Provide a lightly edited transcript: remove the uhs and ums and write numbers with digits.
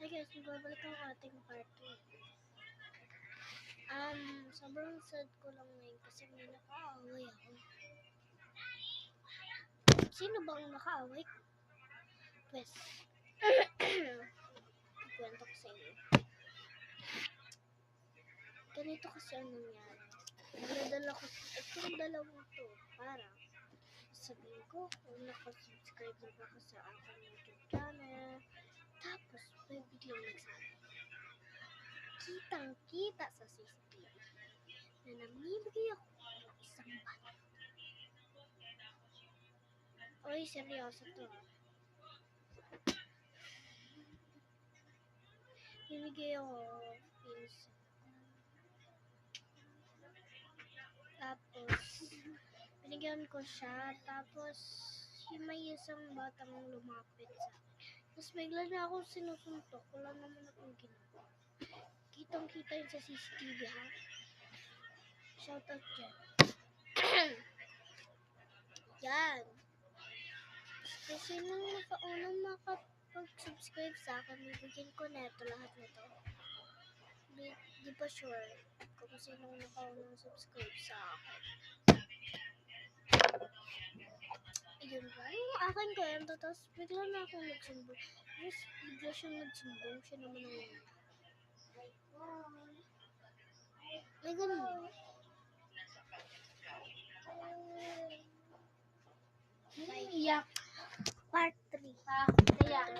Okay guys, magbabalik ang ating part 2. Sobrang sad ko lang ngayon kasi may nakaaway ako. Sino bang nakaaway? Pues, ikwento ko sa inyo. Ganito kasi ang nangyari. Nadala ko itong dalawang to para sabihin ko kung nakasubscribe na ba ka sa aking YouTube channel. Tapos, may biglang nagsabi. Kitang-kita sa CCTV na namimigay ako ng isang bata. Oy, seryoso to. Bibigay ako pinsan. Tapos, binigyan ko siya. Tapos, may isang batang lumapit sa akin. Tapos, bigla na ako sinusuntok. Wala naman akong ginagawa. Kitang-kita yun sa CCTV, ha? Shoutout dyan. Yan. Kasi nung nakaunang makapag-subscribe sa akin, bibigyan ko neto lahat nito. Di pa sure kung sinong nakaunang subscribe sa akin. Yun ba? Yung akin kwento, tapos bigla na akong nagsumbong. Tapos bigla siyang nagsumbong. Siya naman ang may ganun. Iyak. Part 3. Iyak.